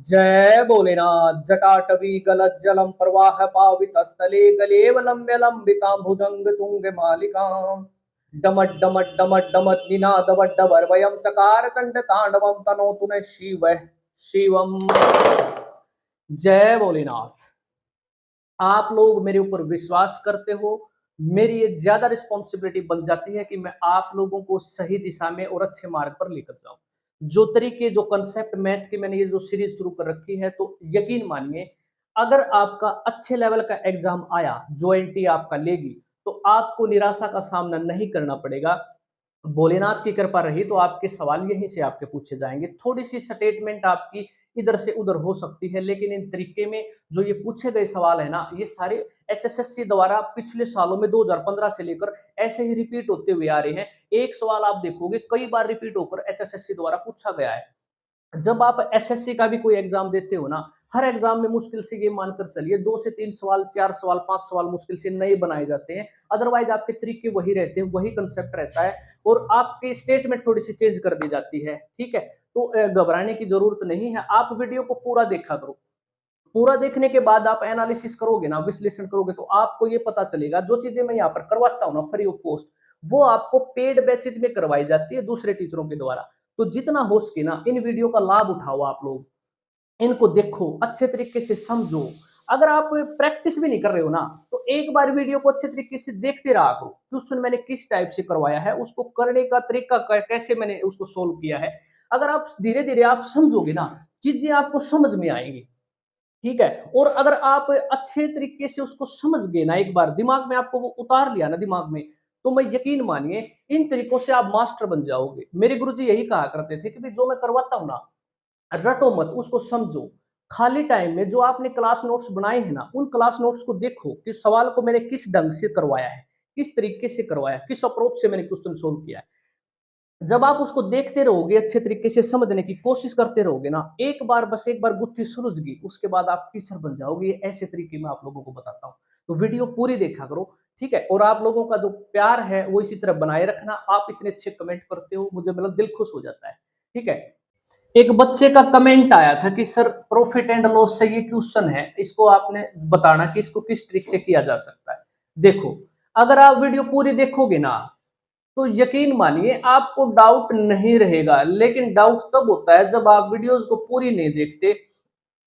जय भोलेनाथ। जटाटवी गलज्जलम प्रवाह पावितस्थले गलेवलम्ब्य लंबितां भुजंग तुंग मालिकाम् डमट डमट डमट डमट निनादवड्डवर्वयं चकार चंड तांडवं तनोतु न शिव शिवम। जय भोलेनाथ। आप लोग मेरे ऊपर विश्वास करते हो, मेरी ये ज्यादा रिस्पॉन्सिबिलिटी बन जाती है कि मैं आप लोगों को सही दिशा में और अच्छे मार्ग पर लेकर जाऊं। जो तरीके, जो कंसेप्ट मैथ की मैंने ये जो सीरीज शुरू कर रखी है, तो यकीन मानिए अगर आपका अच्छे लेवल का एग्जाम आया, जो एनटी आपका लेगी, तो आपको निराशा का सामना नहीं करना पड़ेगा। भोलेनाथ की कृपा रही तो आपके सवाल यहीं से आपके पूछे जाएंगे। थोड़ी सी स्टेटमेंट आपकी इधर से उधर हो सकती है, लेकिन इन तरीके में जो ये पूछे गए सवाल है ना, ये सारे एचएसएससी द्वारा पिछले सालों में 2015 से लेकर ऐसे ही रिपीट होते हुए आ रहे हैं। एक सवाल आप देखोगे कई बार रिपीट होकर एचएसएससी द्वारा पूछा गया है। जब आप एसएससी का भी कोई एग्जाम देते हो ना, हर एग्जाम में मुश्किल से ये मानकर चलिए 2 से 3 सवाल, 4 सवाल, 5 सवाल मुश्किल से नए बनाए जाते हैं। अदरवाइज आपके तरीके वही रहते हैं, वही कंसेप्ट रहता है, और आपकी स्टेटमेंट थोड़ी सी चेंज कर दी जाती है। ठीक है, तो घबराने की जरूरत नहीं है। आप वीडियो को पूरा देखा करो। पूरा देखने के बाद आप एनालिसिस करोगे ना, विश्लेषण करोगे, तो आपको ये पता चलेगा जो चीजें मैं यहाँ पर करवाता हूँ ना फ्री ऑफ कॉस्ट, वो आपको पेड बैचेज में करवाई जाती है दूसरे टीचरों के द्वारा। तो जितना हो सके ना इन वीडियो का लाभ उठाओ आप लोग, इनको देखो, अच्छे तरीके से समझो। अगर आप प्रैक्टिस भी नहीं कर रहे हो ना, तो एक बार वीडियो को अच्छे तरीके से देखते रहा करो। क्वेश्चन मैंने किस टाइप से करवाया है, उसको करने का तरीका कैसे मैंने उसको सोल्व किया है। अगर आप धीरे धीरे आप समझोगे ना, चीजें आपको समझ में आएंगी। ठीक है, और अगर आप अच्छे तरीके से उसको समझ गए ना, एक बार दिमाग में आपको वो उतार लिया ना दिमाग में, तो मैं यकीन मानिए इन तरीकों से आप मास्टर बन जाओगे। मेरे गुरुजी यही कहा करते थे कि जो मैं करवाता हूं ना, रटो मत, उसको समझो। खाली टाइम में जो आपने क्लास नोट्स बनाए हैं ना, उन क्लास नोट्स को देखो कि सवाल को मैंने किस ढंग से करवाया है, किस तरीके से करवाया है, किस अप्रोच से मैंने क्वेश्चन सोल्व किया है। जब आप उसको देखते रहोगे, अच्छे तरीके से समझने की कोशिश करते रहोगे ना, एक बार, बस एक बार गुत्थी सुलझ गई, उसके बाद आप टीचर बन जाओगे। ये ऐसे तरीके में आप लोगों को बताता हूँ, तो वीडियो पूरी देखा करो। ठीक है, और आप लोगों का जो प्यार है वो इसी तरह बनाए रखना। आप इतने अच्छे कमेंट करते हो, मुझे मतलब दिल खुश हो जाता है। ठीक है, एक बच्चे का कमेंट आया था कि सर प्रॉफिट एंड लॉस से ये क्वेश्चन है, इसको आपने बताना कि इसको किस ट्रिक से किया जा सकता है। देखो, अगर आप वीडियो पूरी देखोगे ना, तो यकीन मानिए आपको डाउट नहीं रहेगा। लेकिन डाउट तब होता है जब आप वीडियोस को पूरी नहीं देखते,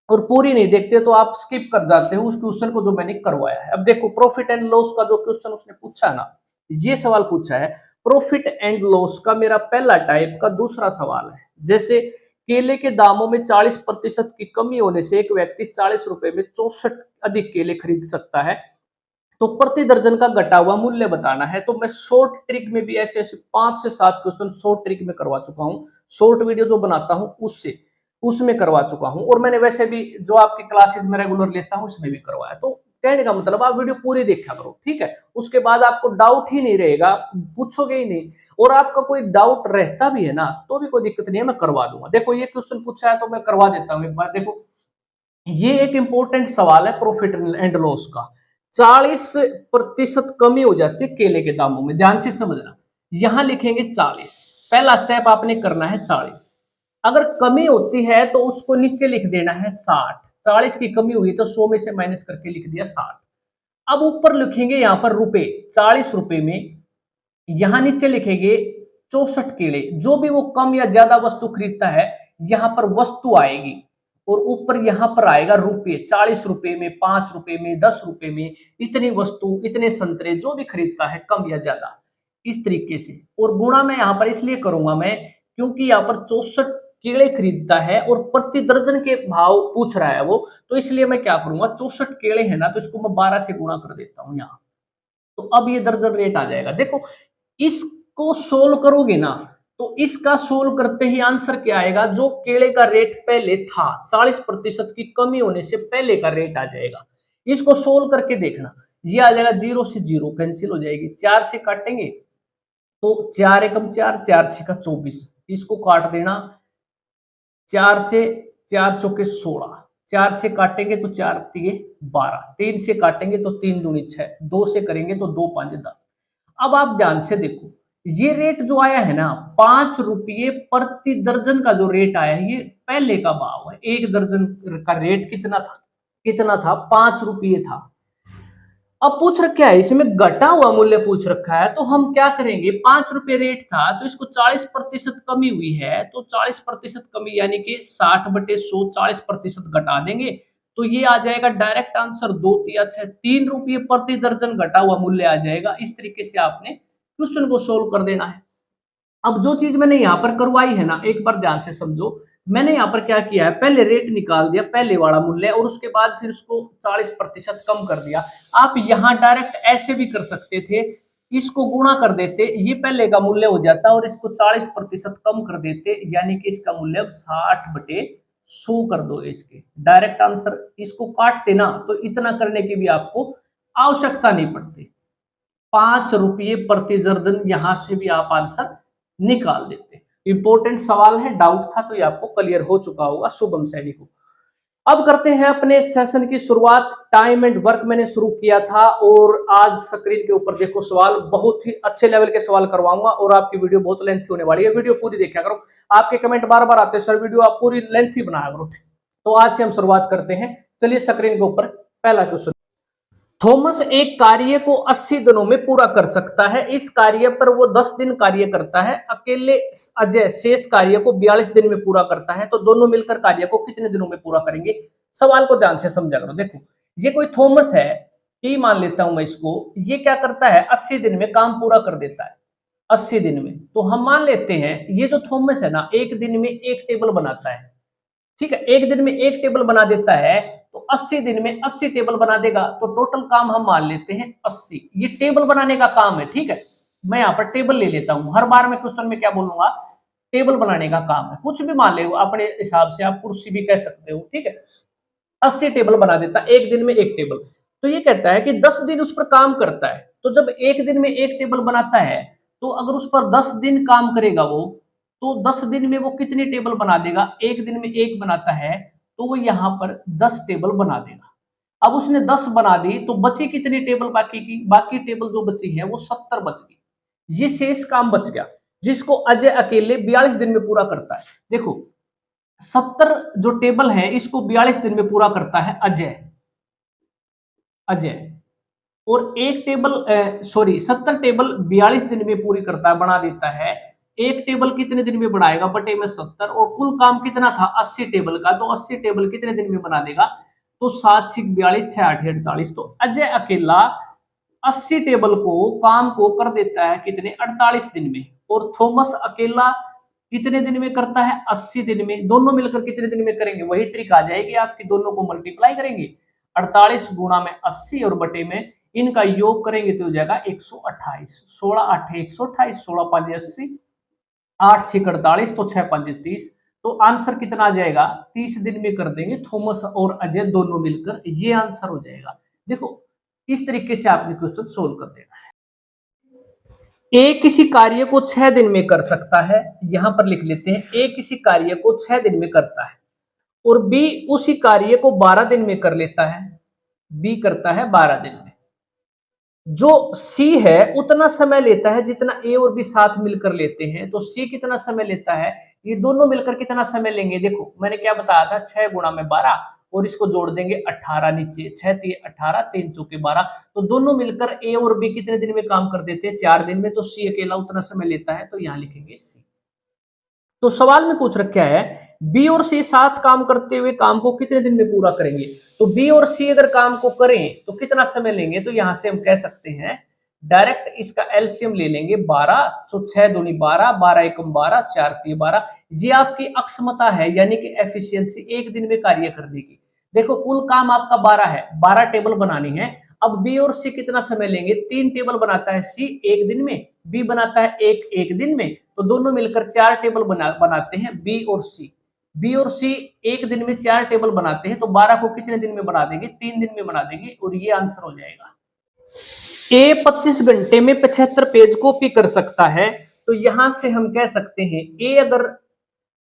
और पूरी नहीं देखते तो आप स्किप कर जाते हो उस क्वेश्चन को जो मैंने करवाया है। अब देखो, प्रॉफिट एंड लॉस का जो क्वेश्चन उसने पूछा है ना, ये सवाल पूछा है प्रॉफिट एंड लॉस का, मेरा पहला टाइप का दूसरा सवाल है। जैसे केले के दामों में 40% की कमी होने से एक व्यक्ति 40 रुपए में 64 अधिक केले खरीद सकता है, तो प्रति दर्जन का घटा हुआ मूल्य बताना है। तो मैं शॉर्ट ट्रिक में भी ऐसे ऐसे 5 से 7 क्वेश्चन शॉर्ट ट्रिक में करवा चुका हूँ। शॉर्ट वीडियो जो बनाता हूँ उससे, उसमें करवा चुका हूँ, और मैंने वैसे भी जो आपकी क्लासेस में रेगुलर लेता हूँ उसमें भी करवाया। तो कहने का मतलब आप वीडियो पूरी देखा करो। ठीक है, उसके बाद आपको डाउट ही नहीं रहेगा, पूछोगे ही नहीं। और आपका कोई डाउट रहता भी है ना, तो भी कोई दिक्कत नहीं है, मैं करवा दूंगा। देखो, ये क्वेश्चन पूछा है तो मैं करवा देता हूँ एक बार। देखो, ये एक इंपॉर्टेंट सवाल है प्रॉफिट एंड लॉस का। 40% कमी हो जाती है केले के दामों में, ध्यान से समझना। यहां लिखेंगे 40, पहला स्टेप आपने करना है 40। अगर कमी होती है तो उसको नीचे लिख देना है 60। 40 की कमी हुई तो 100 में से माइनस करके लिख दिया 60। अब ऊपर लिखेंगे यहां पर रुपए, 40 रुपए में। यहां नीचे लिखेंगे 64 केले। जो भी वो कम या ज्यादा वस्तु खरीदता है, यहां पर वस्तु आएगी, और ऊपर यहां पर आएगा रुपये। 40 रुपए में, 5 रुपए में, 10 रुपए में, इतनी वस्तु, इतने संतरे, जो भी खरीदता है कम या ज्यादा, इस तरीके से। और गुणा मैं यहां पर इसलिए करूंगा मैं, क्योंकि यहां पर 64 केले खरीदता है और प्रति दर्जन के भाव पूछ रहा है वो, तो इसलिए मैं क्या करूंगा, 64 केले है ना, तो इसको मैं 12 से गुणा कर देता हूं यहाँ। तो अब ये दर्जन रेट आ जाएगा। देखो, इसको सोल्व करोगे ना, तो इसका सोल्व करते ही आंसर क्या आएगा, जो केले का रेट पहले था 40% की कमी होने से पहले का रेट आ जाएगा। इसको सोल्व करके देखना, ये आ जाएगा 0 से 0 कैंसिल हो जाएगी, 4 से काटेंगे तो 4 एकम 4, 4 6 का 24, इसको काट देना। 4 से 4 चौके 16, 4 से काटेंगे तो 4 तिये 12, 3 से काटेंगे तो 3 दूनी 6, 2 से करेंगे तो 2 5 10। अब आप ध्यान से देखो, ये रेट जो आया है ना, 5 रुपये प्रति दर्जन का जो रेट आया है, ये पहले का भाव है। एक दर्जन का रेट कितना था? कितना था? 5 रुपये था। अब पूछ रखा है, इसमें घटा हुआ मूल्य पूछ रखा है, तो हम क्या करेंगे? 5 रुपये रेट था तो इसको 40% कमी हुई है, तो 40% कमी यानी कि 60/100 40% घटा देंगे, तो ये आ जाएगा डायरेक्ट आंसर 2 तिया 6 3 रुपये प्रति दर्जन घटा हुआ मूल्य आ जाएगा। इस तरीके से आपने क्वेश्चन को सोल्व कर देना है। अब जो चीज मैंने यहाँ पर करवाई है ना, एक बार ध्यान से समझो। मैंने यहाँ पर क्या किया है, पहले रेट निकाल दिया, पहले वाला मूल्य, और उसके बाद फिर उसको 40% कम कर दिया। आप यहाँ डायरेक्ट ऐसे भी कर सकते थे, इसको गुणा कर देते, ये पहले का मूल्य हो जाता और इसको 40% कम कर देते, यानी कि इसका मूल्य अब 60/100 कर दो। इसके डायरेक्ट आंसर इसको काटते ना, तो इतना करने की भी आपको आवश्यकता नहीं पड़ती। 5 रुपये प्रति दर्जन यहां से भी आप आंसर निकाल देते। इंपॉर्टेंट सवाल है, डाउट था तो ये आपको क्लियर हो चुका होगा शुभम सैनिक को। अब करते हैं अपने सेशन की शुरुआत। टाइम एंड वर्क मैंने शुरू किया था और आज स्क्रीन के ऊपर देखो सवाल, बहुत ही अच्छे लेवल के सवाल करवाऊंगा और आपकी वीडियो बहुत लेंथी होने वाली है। वीडियो पूरी देखा करो, आपके कमेंट बार बार आते हैं सर वीडियो आप पूरी लेंथी बनाया करो। तो आज से हम शुरुआत करते हैं। चलिए स्क्रीन के ऊपर पहला क्वेश्चन। थॉमस एक कार्य को 80 दिनों में पूरा कर सकता है। इस कार्य पर वो 10 दिन कार्य करता है। अकेले अजय शेष कार्य को 42 दिन में पूरा करता है, तो दोनों मिलकर कार्य को कितने दिनों में पूरा करेंगे? सवाल को ध्यान से समझा करो। देखो, ये कोई थॉमस है, ये मान लेता हूं मैं इसको। ये क्या करता है? 80 दिन में काम पूरा कर देता है। 80 दिन में, तो हम मान लेते हैं ये जो थॉमस है ना, एक दिन में एक टेबल बनाता है। ठीक है, एक दिन में एक टेबल बना देता है, तो 80 दिन में 80 टेबल बना देगा, तो टोटल काम हम मान लेते हैं 80। ये टेबल बनाने का काम है। ठीक है, मैं यहाँ पर टेबल ले लेता हूं। हर बार मैं क्वेश्चन में क्या बोलूंगा? टेबल बनाने का काम है। कुछ भी मान ले अपने हिसाब से, आप कुर्सी भी कह सकते हो। ठीक है, 80 टेबल बना देता है, एक दिन में एक टेबल। तो ये कहता है कि 10 दिन उस पर काम करता है। तो जब एक दिन में एक टेबल बनाता है, तो अगर उस पर 10 दिन काम करेगा वो, तो 10 दिन में वो कितनी टेबल बना देगा? एक दिन में एक बनाता है, तो वो यहाँ पर 10 टेबल बना देगा। अब उसने 10 बना दी, तो बची कितनी टेबल बाकी की? बाकी टेबल जो बची है वो 70 बच गई। ये शेष काम बच गया, जिसको अजय अकेले 42 दिन में पूरा करता है। देखो, 70 जो टेबल है इसको 42 दिन में पूरा करता है अजय। अजय और एक टेबल 70 टेबल 42 दिन में पूरी करता है, बना देता है। एक टेबल कितने दिन में बनाएगा? बटे में 70, और कुल काम कितना था? 80 टेबल का, तो 80 टेबल कितने दिन में बना देगा? तो 7 6 42 6 8 48। तो अजय अकेला 80 टेबल को काम को कर देता है कितने? 48 दिन में। और थॉमस अकेला कितने दिन में करता है? 80 दिन में। दोनों मिलकर कितने दिन में करेंगे? वही ट्रिक आ जाएगी आपकी, दोनों को मल्टीप्लाई करेंगे, 48 गुणा में 80 और बटे में इनका योग करेंगे तो हो जाएगा 128। 16 8 128, 16 5 80, 8 6 48, तो 6 5 30। तो आंसर कितना आ जाएगा? 30 दिन में कर देंगे थॉमस और अजय दोनों मिलकर, ये आंसर हो जाएगा। देखो, इस तरीके से आपने क्वेश्चन सोल्व कर देना है। ए किसी कार्य को 6 दिन में कर सकता है, यहां पर लिख लेते हैं ए किसी कार्य को 6 दिन में करता है, और बी उसी कार्य को 12 दिन में कर लेता है। बी करता है 12 दिन में। जो सी है उतना समय लेता है जितना ए और बी साथ मिलकर लेते हैं। तो सी कितना समय लेता है? ये दोनों मिलकर कितना समय लेंगे? देखो, मैंने क्या बताया था, 6 गुणा में 12, और इसको जोड़ देंगे 18 नीचे, 6 3 18, 3 चौके 12। तो दोनों मिलकर ए और बी कितने दिन में काम कर देते हैं? 4 दिन में। तो सी अकेला उतना समय लेता है, तो यहां लिखेंगे सी। तो सवाल में पूछ रखा है बी और सी साथ काम करते हुए काम को कितने दिन में पूरा करेंगे? तो बी और सी अगर काम को करें तो कितना समय लेंगे? तो यहां से हम कह सकते हैं डायरेक्ट इसका एलसीएम ले लेंगे 12। तो 6 दूनी 12, 12 एकम 12, 4 3 12। ये आपकी अक्षमता है, यानी कि एफिशिएंसी, एक दिन में कार्य करने की। देखो, कुल काम आपका 12 है, 12 टेबल बनानी है। अब बी और सी कितना समय लेंगे? 3 टेबल बनाता है सी एक दिन में, बी बनाता है एक दिन में। तो दोनों मिलकर 4 टेबल बनाते हैं बी और सी। बी और सी एक दिन में 4 टेबल बनाते हैं, तो 12 को कितने दिन में बना देंगे? 3 दिन में बना देंगे, और ये आंसर हो जाएगा। ए 25 घंटे में 75 पेज कॉपी कर सकता है। तो यहां से हम कह सकते हैं ए अगर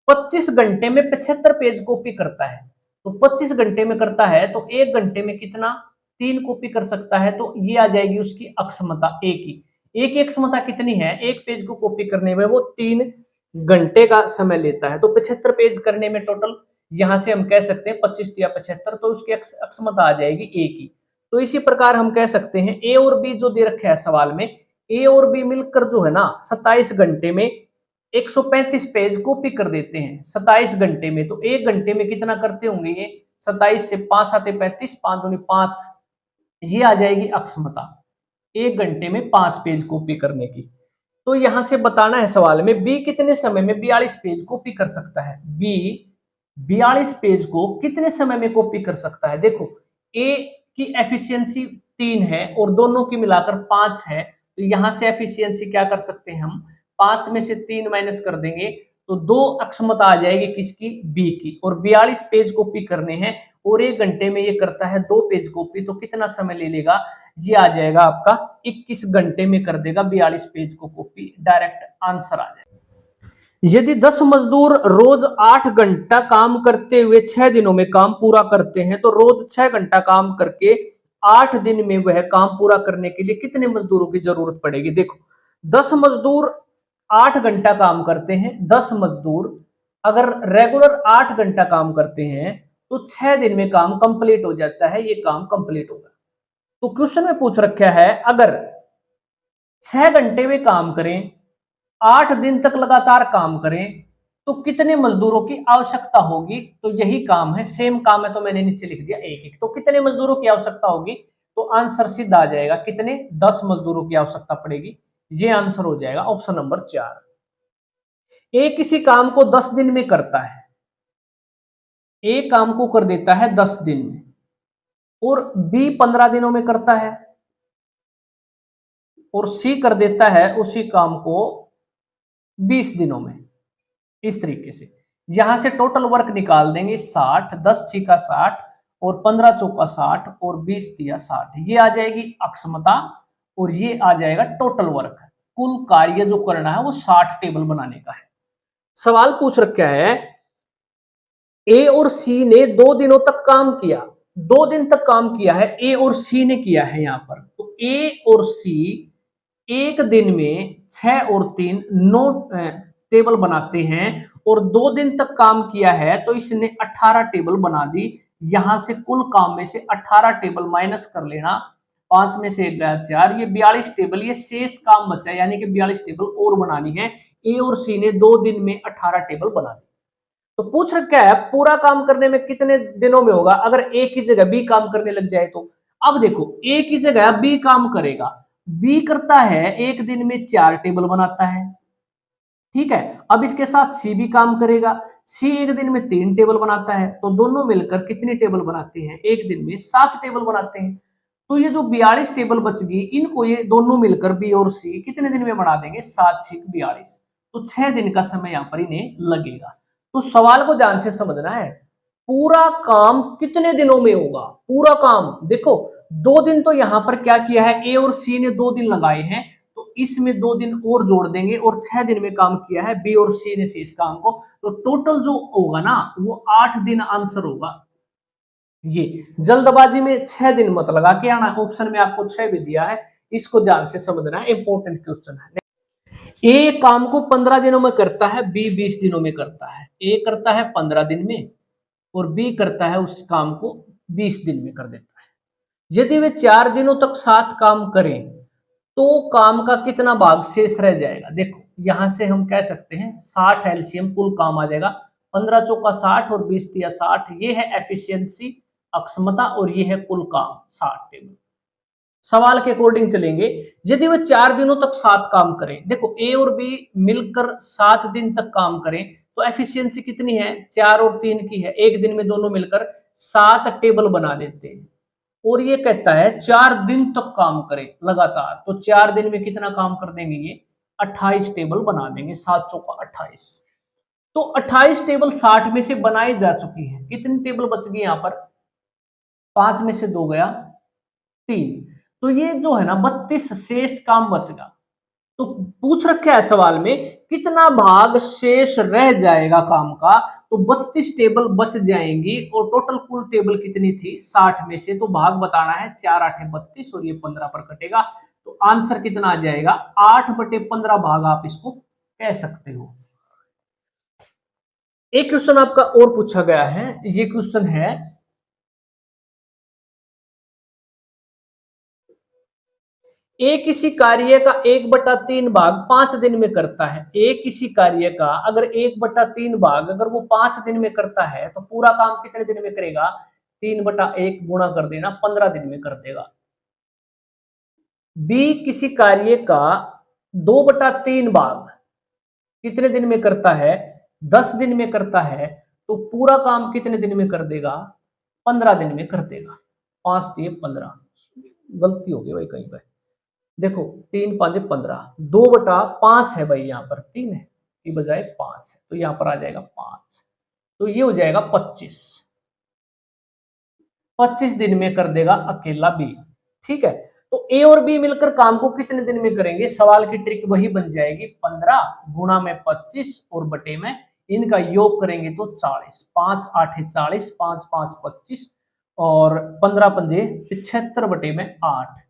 25 घंटे में 75 पेज कॉपी करता है, तो 25 घंटे में करता है, तो 1 घंटे में कितना? 3 कॉपी कर सकता है। तो ये आ जाएगी उसकी अक्षमता ए की। ए की अक्षमता कितनी है, एक पेज को कॉपी करने में वो 3 घंटे का समय लेता है। तो 75 पेज करने में टोटल यहां से हम कह सकते हैं 25 या 75, तो उसकी अक्षमता आ जाएगी ए की। तो इसी प्रकार हम कह सकते हैं ए और बी जो दे रखे है सवाल में, ए और बी मिलकर जो है ना 27 घंटे में 135 पेज कॉपी कर देते हैं 27 घंटे में। तो 1 घंटे में कितना करते होंगे ये, 27 से 5 आते 35, 5 दूनी 5, ये आ जाएगी अक्षमता 1 घंटे में 5 पेज कॉपी करने की। तो यहां से बताना है सवाल में बी कितने समय में 42 पेज कॉपी कर सकता है। बी 42 पेज को कितने समय में कॉपी कर सकता है। देखो ए की एफिशिएंसी 3 है और दोनों की मिलाकर 5 है, तो यहां से एफिशिएंसी क्या कर सकते हैं हम, 5 में से 3 माइनस कर देंगे तो 2 अक्षमता आ जाएगी किसकी, बी की। और 42 पेज कॉपी करने हैं और 1 घंटे में ये करता है 2 पेज कॉपी, तो कितना समय ले लेगा, ये आ जाएगा आपका 21 घंटे में कर देगा 42 पेज को कॉपी। डायरेक्ट आंसर आ जाएगा। यदि 10 मजदूर रोज 8 घंटा काम करते हुए 6 दिनों में काम पूरा करते हैं तो रोज 6 घंटा काम करके 8 दिन में वह काम पूरा करने के लिए कितने मजदूरों की जरूरत पड़ेगी। देखो 10 मजदूर 8 घंटा काम करते हैं, 10 मजदूर अगर रेगुलर 8 घंटा काम करते हैं तो 6 दिन में काम कंप्लीट हो जाता है, ये काम कंप्लीट होगा। तो क्वेश्चन में पूछ रखा है अगर 6 घंटे में काम करें, 8 दिन तक लगातार काम करें तो कितने मजदूरों की आवश्यकता होगी। तो यही काम है, सेम काम है, तो मैंने नीचे लिख दिया एक एक। तो कितने मजदूरों की आवश्यकता होगी, तो आंसर सीधा आ जाएगा कितने, 10 मजदूरों की आवश्यकता पड़ेगी। ये आंसर हो जाएगा ऑप्शन नंबर 4। ए किसी काम को 10 दिन में करता है, ए काम को कर देता है 10 दिन में और बी 15 दिनों में करता है और सी कर देता है उसी काम को 20 दिनों में। इस तरीके से यहां से टोटल वर्क निकाल देंगे 60, 10 छीका 60 और 15 चौका 60 और 20 तिया 60, ये आ जाएगी अक्षमता और ये आ जाएगा टोटल वर्क। कुल कार्य जो करना है वो 60 टेबल बनाने का है। सवाल पूछ रखा है ए और सी ने 2 दिनों तक काम किया, 2 दिन तक काम किया है ए और सी ने किया है यहां पर। तो ए और सी एक दिन में 6 और 3 9 टेबल बनाते हैं और 2 दिन तक काम किया है तो इसने 18 टेबल बना दी। यहां से कुल काम में से 18 टेबल माइनस कर लेना, 5 में से 1 गया 4, ये 42 टेबल, ये शेष काम बचा यानी कि 42 टेबल और बनानी है। ए और सी ने 2 दिन में 18 टेबल बना दी। तो पूछ रखा है पूरा काम करने में कितने दिनों में होगा अगर ए की जगह बी काम करने लग जाए तो। अब देखो ए की जगह बी काम करेगा, बी करता है एक दिन में 4 टेबल बनाता है, ठीक है। अब इसके साथ सी भी काम करेगा, सी एक दिन में 3 टेबल बनाता है, तो दोनों मिलकर कितने टेबल बनाते हैं, एक दिन में 7 टेबल बनाते हैं। तो ये जो 42 टेबल बच गई इनको ये दोनों मिलकर बी और सी कितने दिन में बना देंगे, 7 6 42, तो 6 दिन का समय यहाँ पर इन्हें लगेगा। तो सवाल को ध्यान से समझना है, पूरा काम कितने दिनों में होगा। पूरा काम देखो 2 दिन तो यहां पर क्या किया है, ए और सी ने 2 दिन लगाए हैं तो इसमें 2 दिन और जोड़ देंगे और 6 दिन में काम किया है बी और सी ने इस काम को, तो टोटल जो होगा ना वो 8 दिन आंसर होगा। ये जल्दबाजी में 6 दिन मत लगा के आना, ऑप्शन में आपको 6 भी दिया है, इसको ध्यान से समझना है, इंपॉर्टेंट क्वेश्चन है। ए काम को 15 दिनों में करता है, बी 20 दिनों में करता है। ए करता है 15 दिन में और बी करता है उस काम को 20 दिन में कर देता है। यदि वे 4 दिनों तक साथ काम करें तो काम का कितना भाग शेष रह जाएगा। देखो यहां से हम कह सकते हैं 60 एलसीएम कुल काम आ जाएगा, 15 चौका 60 और 20 तिया 60, ये है एफिशिएंसी अक्षमता और ये है कुल काम 60 टेबल। सवाल के अकॉर्डिंग चलेंगे, यदि वे 4 दिनों तक साथ काम करें, देखो ए और बी मिलकर 7 दिन तक काम करें तो एफिशिएंसी कितनी है, 4 और 3 की है, एक दिन में दोनों मिलकर 7 टेबल बना देते हैं। और ये कहता है 4 दिन तक काम करें लगातार, तो 4 दिन में कितना काम कर देंगे, ये 28 टेबल बना देंगे, 7 चौका 28। तो 28 टेबल 60 में से बनाई जा चुकी है, कितनी टेबल बच गई यहाँ पर, 5 में से 2 गया 3, तो ये जो है ना 32 शेष काम बचेगा। तो पूछ रखा है सवाल में कितना भाग शेष रह जाएगा काम का, तो 32 टेबल बच जाएंगी और टोटल कुल टेबल कितनी थी 60 में से, तो भाग बताना है, 4 8 32 और ये 15 पर कटेगा, तो आंसर कितना आ जाएगा 8/15 भाग आप इसको कह सकते हो। एक क्वेश्चन आपका और पूछा गया है, ये क्वेश्चन है ए किसी कार्य का 1/3 भाग 5 दिन में करता है। ए किसी कार्य का अगर 1/3 भाग अगर वो 5 दिन में करता है तो पूरा काम कितने दिन में करेगा? 3/1 गुणा कर देना, 15 दिन में कर देगा। बी किसी कार्य का 2/3 भाग कितने दिन में करता है? 10 दिन में करता है, तो पूरा काम कितने दिन में कर देगा? 15 दिन में कर देगा। 5 3 15, गलती हो गई भाई कहीं पर। देखो 3 5 15, 2/5 है भाई, यहाँ पर 3 है की बजाय 5 है, तो यहाँ पर आ जाएगा 5, तो ये हो जाएगा 25। 25 दिन में कर देगा अकेला बी। ठीक है, तो ए और बी मिलकर काम को कितने दिन में करेंगे? सवाल की ट्रिक वही बन जाएगी, 15 गुणा में 25 और बटे में इनका योग करेंगे तो 40। 5 8 40, 5 5 25 और 15 पंजे 75 बटे में 8।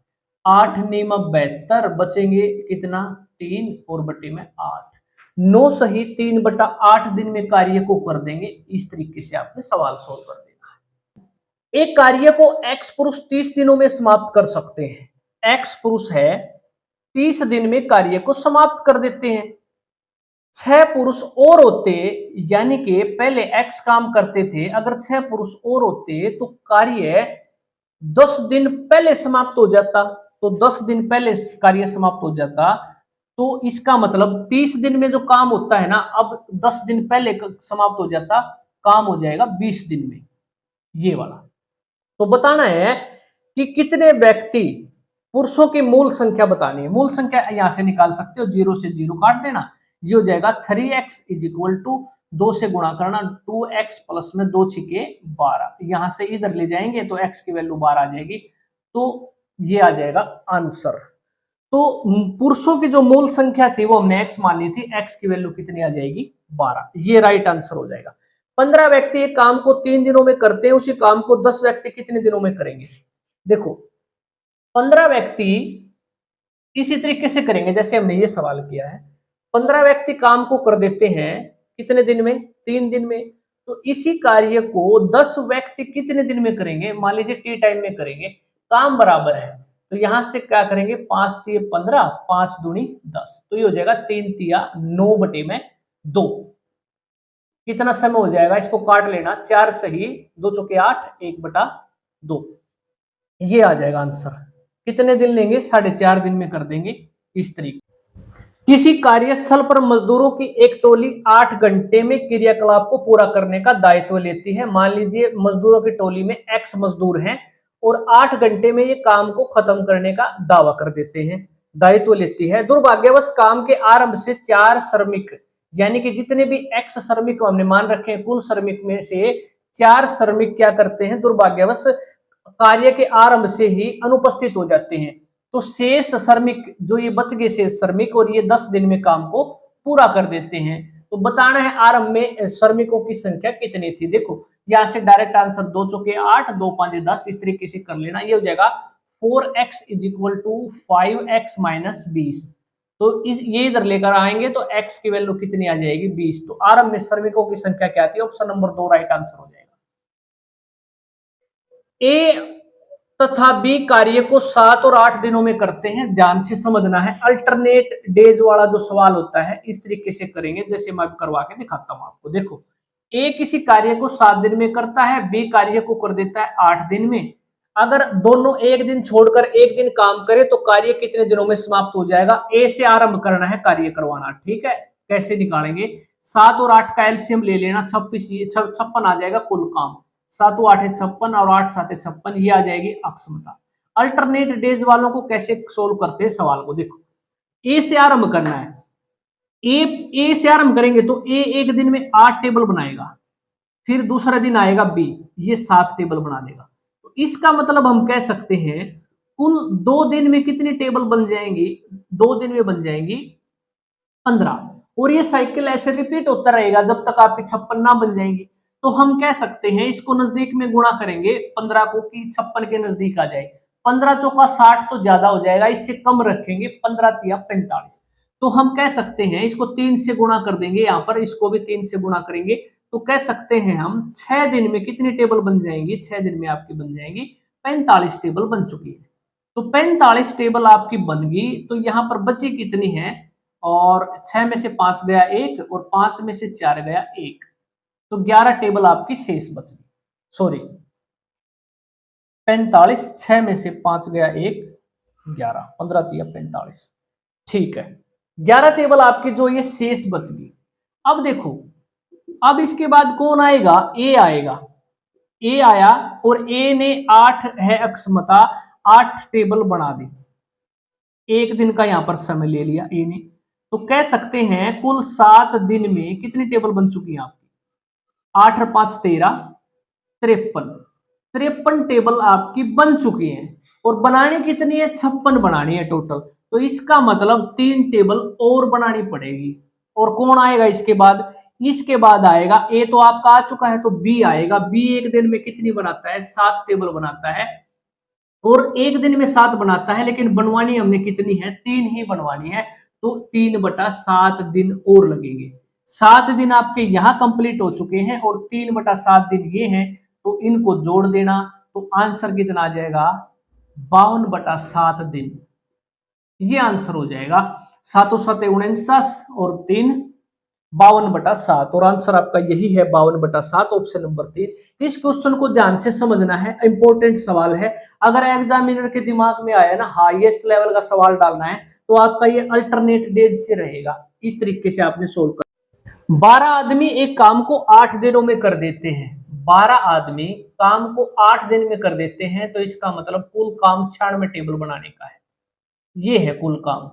8 9 72, बचेंगे कितना? 3 और बटे में 8। 9 सही 3/8 दिन में कार्य को कर देंगे। इस तरीके से आपने सवाल सोल्व कर देना है। एक कार्य को एक्स पुरुष 30 दिनों में समाप्त कर सकते हैं। एक्स पुरुष है 30 दिन में कार्य को समाप्त कर देते हैं। 6 पुरुष और होते, यानी कि पहले एक्स काम करते थे, अगर 6 पुरुष और होते तो कार्य 10 दिन पहले समाप्त हो जाता। तो 10 दिन पहले कार्य समाप्त हो जाता, तो इसका मतलब 30 दिन में जो काम होता है ना, अब 10 दिन पहले समाप्त हो जाता, काम हो जाएगा 20 दिन में, ये वाला। तो बताना है कि कितने व्यक्ति, पुरुषों की मूल संख्या बतानी है। मूल संख्या यहां से निकाल सकते हो, 0 से 0 काट देना, ये हो जाएगा 3x = 2 से गुणा करना, 2x प्लस में 2 छिके 12, यहां से इधर ले जाएंगे तो x की वैल्यू 12 आ जाएगी, तो ये आ जाएगा आंसर। तो पुरुषों की जो मूल संख्या थी वो हमने x मान ली थी, x की वैल्यू कितनी आ जाएगी? 12, ये राइट आंसर हो जाएगा। 15 व्यक्ति एक काम को 3 दिनों में करते हैं, उसी काम को 10 व्यक्ति कितने दिनों में करेंगे? देखो 15 व्यक्ति इसी तरीके से करेंगे जैसे हमने ये सवाल किया है। 15 व्यक्ति काम को कर देते हैं कितने दिन में? 3 दिन में। तो इसी कार्य को 10 व्यक्ति कितने दिन में करेंगे? मान लीजिए टी टाइम में करेंगे, काम बराबर है, तो यहां से क्या करेंगे? 5 3 15, 5 दूनी 10, तो ये हो जाएगा 3 तिया 9 बटे में 2। कितना समय हो जाएगा? इसको काट लेना, 4 सही 2 चौके 8, 1/2, ये आ जाएगा आंसर। कितने दिन लेंगे? 4.5 दिन में कर देंगे इस तरीके। किसी कार्यस्थल पर मजदूरों की एक टोली 8 घंटे में क्रियाकलाप को पूरा करने का दायित्व लेती है। मान लीजिए मजदूरों की टोली में x मजदूर हैं और 8 घंटे में ये काम को खत्म करने का दावा कर देते हैं, दायित्व लेती है। दुर्भाग्यवश काम के आरंभ से 4 श्रमिक, यानी कि जितने भी x श्रमिक हमने मान रखे हैं, कुल श्रमिक में से 4 श्रमिक क्या करते हैं? दुर्भाग्यवश कार्य के आरंभ से ही अनुपस्थित हो जाते हैं। तो शेष श्रमिक, जो ये बच गए शेष श्रमिक, और ये 10 दिन में काम को पूरा कर देते हैं। तो बताना है आरंभ में श्रमिकों की संख्या कितनी थी। देखो यहां से डायरेक्ट आंसर 2 चौके 8, 2 5 10, इस तरीके से कर लेना, ये हो जाएगा 4x = 5x - 20। तो ये इधर लेकर आएंगे तो x की वैल्यू कितनी आ जाएगी? 20। तो आरंभ में श्रमिकों की संख्या क्या थी? ऑप्शन नंबर 2 राइट आंसर हो जाएगा। ए तथा बी कार्य को 7 और 8 दिनों में करते हैं। ध्यान से समझना है, अल्टरनेट डेज वाला जो सवाल होता है इस तरीके से करेंगे जैसे मैं करवा के दिखाता हूं आपको। देखो ए किसी कार्य को 7 दिन में करता है, बी कार्य को कर देता है 8 दिन में। अगर दोनों एक दिन छोड़कर एक दिन काम करे तो कार्य कितने दिनों में समाप्त हो जाएगा? ए से आरंभ करना है कार्य करवाना। ठीक है, कैसे निकालेंगे? 7 और 8 का एलसीएम ले लेना, 56 आ जाएगा कुल काम। 7 8 56 और 8 7 56, ये आ जाएगी अक्षमता। अल्टरनेट डेज वालों को कैसे सोल्व करते हैं सवाल को? देखो ए से आरंभ करना है, ए से आरंभ करेंगे तो ए एक दिन में 8 टेबल बनाएगा, फिर दूसरा दिन आएगा बी, ये 7 टेबल बना देगा। तो इसका मतलब हम कह सकते हैं कुल 2 दिन में कितनी टेबल बन जाएंगी? 2 दिन में बन जाएंगी 15, और ये साइकिल ऐसे रिपीट होता रहेगा जब तक आपकी 56 ना बन जाएंगी। तो हम कह सकते हैं इसको नजदीक में गुणा करेंगे 15 को कि 56 के नजदीक आ जाए, 15 चौका 60 तो ज्यादा हो जाएगा, इससे कम रखेंगे, 15 तिया 45। तो हम कह सकते हैं इसको 3 से गुणा कर देंगे, यहाँ पर इसको भी 3 से गुणा करेंगे, तो कह सकते हैं हम 6 दिन में कितनी टेबल बन जाएंगी, 6 दिन में आपकी बन जाएंगी 45 टेबल बन चुकी है। तो 45 टेबल आपकी बन गई, तो यहाँ पर बची कितनी है, और 6 में से 5 गया 1 और 5 में से 4 गया 1, तो 11 टेबल आपकी शेष बच गई। सॉरी 45, 6 में से 5 गया 1, 11, 15 तिया 45, ठीक है। 11 टेबल आपकी जो ये शेष बच गई। अब देखो, अब इसके बाद कौन आएगा, ए आएगा, ए आया और ए ने 8 है अक्षमता, 8 टेबल बना दी, एक दिन का यहां पर समय ले लिया ए ने, तो कह सकते हैं कुल 7 दिन में कितनी टेबल बन चुकी है आपकी, 8 और 5 13, 53 टेबल आपकी बन चुकी है। और बनानी कितनी है, 56 बनानी है टोटल, तो इसका मतलब 3 टेबल और बनानी पड़ेगी। और कौन आएगा इसके बाद, इसके बाद आएगा ए, तो आपका आ चुका है, तो बी आएगा, बी एक दिन में कितनी बनाता है, 7 टेबल बनाता है, और एक दिन में 7 बनाता है, लेकिन बनवानी हमने कितनी है, 3 ही बनवानी है, तो 3/7 दिन और लगेंगे। 7 दिन आपके यहाँ कंप्लीट हो चुके हैं और 3/7 दिन ये हैं, तो इनको जोड़ देना, तो आंसर कितना आ जाएगा, 52/7 दिन, ये आंसर हो जाएगा। 7 7 49 और 3 52/7, और आंसर आपका यही है 52/7, ऑप्शन नंबर 3। इस क्वेश्चन को ध्यान से समझना है, इंपॉर्टेंट सवाल है। अगर एग्जामिनर के दिमाग में आया ना हाईएस्ट लेवल का सवाल डालना है, तो आपका ये अल्टरनेट डेज से रहेगा, इस तरीके से आपने सोल्व कर। 12 आदमी एक काम को 8 दिनों में कर देते हैं, 12 आदमी काम को 8 दिन में कर देते हैं, तो इसका मतलब कुल काम 96 टेबल बनाने का है, ये है कुल काम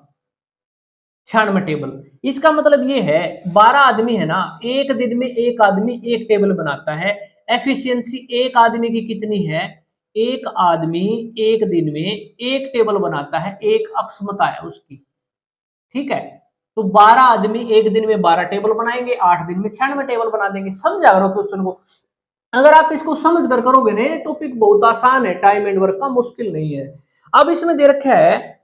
96 टेबल। इसका मतलब ये है 12 आदमी है ना, एक दिन में एक आदमी एक टेबल बनाता है, एफिशिएंसी एक आदमी की कितनी है, एक आदमी एक दिन में एक टेबल बनाता है, एक अक्षमता है उसकी, ठीक है। तो 12 आदमी एक दिन में 12 टेबल बनाएंगे, 8 दिन में 96 टेबल बना देंगे। समझा करो क्वेश्चन को, अगर आप इसको समझ कर करोगे ना, टॉपिक बहुत आसान है, टाइम एंड वर्क का मुश्किल नहीं है। अब इसमें दे रखा है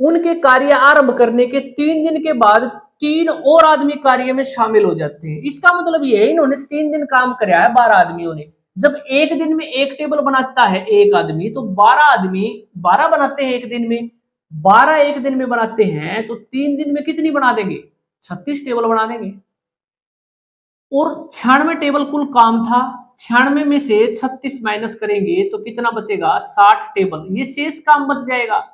उनके कार्य आरंभ करने के 3 दिन के बाद 3 और आदमी कार्य में शामिल हो जाते हैं। इसका मतलब ये है इन्होंने 3 दिन काम कराया है 12 आदमियों ने। जब एक दिन में एक टेबल बनाता है एक आदमी, तो 12 आदमी 12 बनाते हैं एक दिन में, 12 एक दिन में बनाते हैं, तो 3 दिन में कितनी बना देंगे, 36 टेबल बना देंगे। और 96 टेबल कुल काम था, 96 में से 36 माइनस करेंगे तो कितना बचेगा, 60 टेबल, ये शेष काम बच जाएगा।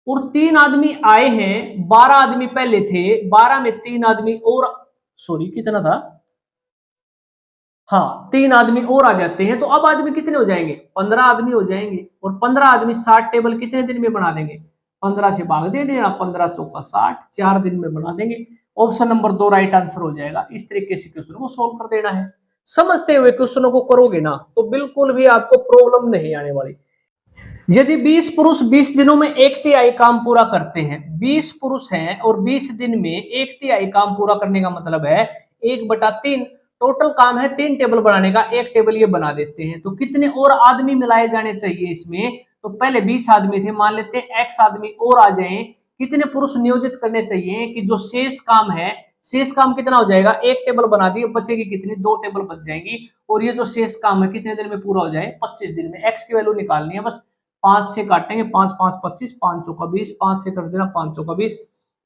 और 3 आदमी आए हैं, 12 आदमी पहले थे, 12 में 3 आदमी और, सॉरी कितना था, हाँ 3 आदमी और आ जाते हैं, तो अब आदमी कितने हो जाएंगे, 15 आदमी हो जाएंगे। और 15 आदमी 60 टेबल कितने दिन में बना देंगे, 15 से भाग दे देना, 15 चौका 60, 4 दिन में बना देंगे। ऑप्शन नंबर 2 राइट आंसर हो जाएगा। इस तरीके से क्वेश्चन को सोल्व कर देना है। समझते हुए क्वेश्चनों को करोगे ना, तो बिल्कुल भी आपको प्रॉब्लम नहीं आने वाली। यदि 20 पुरुष 20 दिनों में 1/3 काम पूरा करते हैं, 20 पुरुष हैं और 20 दिन में 1/3 काम पूरा करने का मतलब है 1/3, टोटल काम है 3 टेबल बनाने का, एक टेबल ये बना देते हैं, तो कितने और आदमी मिलाए जाने चाहिए इसमें, तो पहले 20 आदमी थे, मान लेते हैं x आदमी और आ जाए, कितने पुरुष नियोजित करने चाहिए कि जो शेष काम है, शेष काम कितना हो जाएगा, एक टेबल बना दी, बचेगी कितनी, 2 टेबल बच जाएंगी, और ये जो शेष काम है कितने दिन में पूरा हो जाए, 25 दिन में। x की वैल्यू निकालनी है बस, 5 से काटेंगे, 5 5 25, 5 चौका 20, 5 से कर देना 5 चौका 20,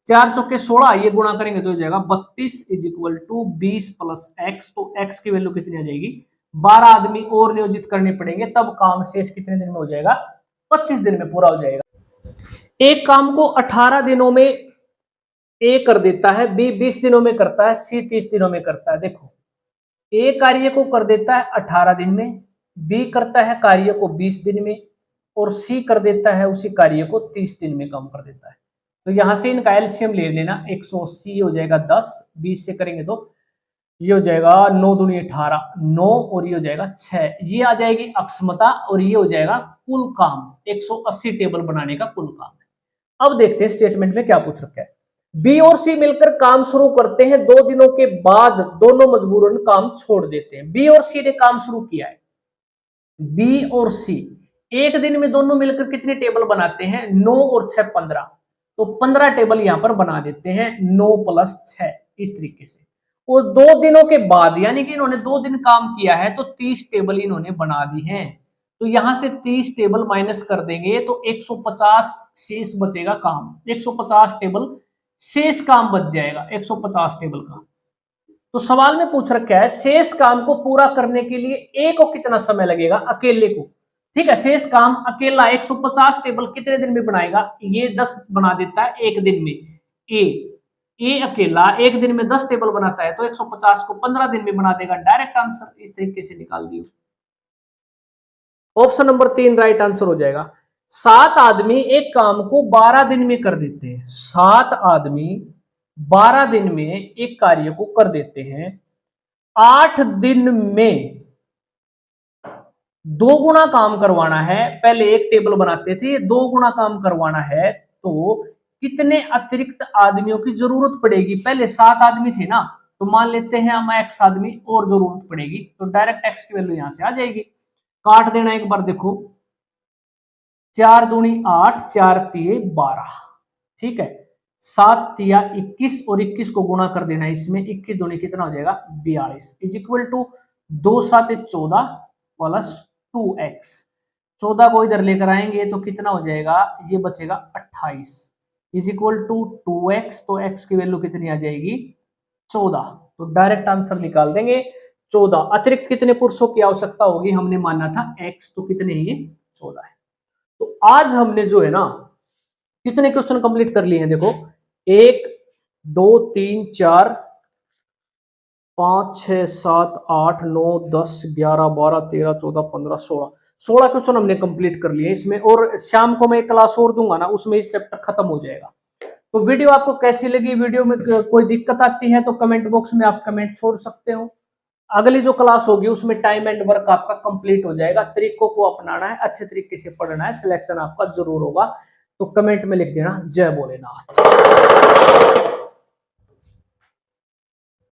4 चौके 16, ये गुणा करेंगे तो हो जाएगा 32 is equal to 20 plus x, तो x की वैल्यू कितनी आ जाएगी, 12 आदमी और नियोजित करने पड़ेंगे, तब काम शेष कितने दिन में हो जाएगा, 25 दिन में पूरा हो जाएगा। एक काम को 18 दिनों में ए कर देता है, बी 20 दिनों में करता है, सी 30 दिनों में करता है। देखो ए कार्य को कर देता है 18 दिन में, बी करता है कार्य को 20 दिन में, और सी कर देता है उसी कार्य को 30 दिन में काम कर देता है। तो यहां से इनका एलसीएम ले लेना, 180 हो जाएगा 10, 20 से करेंगे तो ये हो जाएगा 9 दूनी 18, 9 और ये हो जाएगा 6, ये आ जाएगी अक्षमता, और ये हो जाएगा कुल काम, 180 टेबल बनाने का कुल काम है। अब देखते हैं स्टेटमेंट में क्या पूछ रखा है। बी और सी मिलकर काम शुरू करते हैं, 2 दिनों के बाद दोनों मजबूरन काम छोड़ देते हैं। बी और सी ने काम शुरू किया है, बी और सी एक दिन में दोनों मिलकर कितने टेबल बनाते हैं? 9 और 6 15, तो 15 टेबल यहां पर बना देते हैं, 9 + 6 इस तरीके से। और 2 दिनों के बाद यानी कि इन्होंने 2 दिन काम किया है तो 30 टेबल इन्होंने बना दी हैं। तो यहां से 30 टेबल माइनस कर देंगे तो 150 शेष बचेगा काम, 150 टेबल शेष काम बच जाएगा 150 टेबल का। तो सवाल में पूछ रखा है शेष काम को पूरा करने के लिए ए को कितना समय लगेगा, अकेले को। ठीक है, शेष काम अकेला 150 टेबल कितने दिन में बनाएगा? ये 10 बना देता है एक दिन में। ए अकेला एक दिन में 10 टेबल बनाता है तो 150 को 15 दिन में बना देगा। डायरेक्ट आंसर इस तरीके से निकाल दियो। ऑप्शन नंबर 3 राइट आंसर हो जाएगा। 7 आदमी एक काम को 12 दिन में कर देते हैं। 7 आदमी 12 दिन में एक कार्य को कर देते हैं। 8 दिन में 2 गुना काम करवाना है। पहले एक टेबल बनाते थे, 2 गुना काम करवाना है तो कितने अतिरिक्त आदमियों की जरूरत पड़ेगी? पहले 7 आदमी थे ना, तो मान लेते हैं हम x आदमी और जरूरत पड़ेगी, तो डायरेक्ट x की वैल्यू यहां से आ जाएगी। काट देना एक बार, देखो 4 दूनी 8, 4 तिये 12, ठीक है। 7 तिया 21 और 21 को गुणा कर देना इसमें, 21 दूनी कितना हो जाएगा? 42 is equal to 2 7 14 plus 2x। 14 को इधर लेकर आएंगे तो कितना हो जाएगा? ये बचेगा 28 इज इक्वल टू 2x। तो x की वैल्यू कितनी आ जाएगी? 14। तो डायरेक्ट आंसर निकाल देंगे 14। अतिरिक्त कितने पुरुषों की आवश्यकता होगी? हमने माना था x, तो कितने ये 14 है। तो आज हमने जो है ना कितने क्वेश्चन कंप्लीट कर लिए हैं? देखो 1 2 3 4 5 6 7 8 9 10 11 12 13 14 15 16 क्वेश्चन हमने कंप्लीट कर लिए इसमें। और शाम को मैं क्लास और दूंगा ना, उसमें चैप्टर खत्म हो जाएगा। तो वीडियो आपको कैसी लगी? वीडियो में कोई दिक्कत आती है तो कमेंट बॉक्स में आप कमेंट छोड़ सकते हो। अगली जो क्लास होगी उसमें टाइम एंड वर्क आपका कंप्लीट हो जाएगा। तरीकों को अपनाना है, अच्छे तरीके से पढ़ना है, सिलेक्शन आपका जरूर होगा। तो कमेंट में लिख देना जय भोलेनाथ।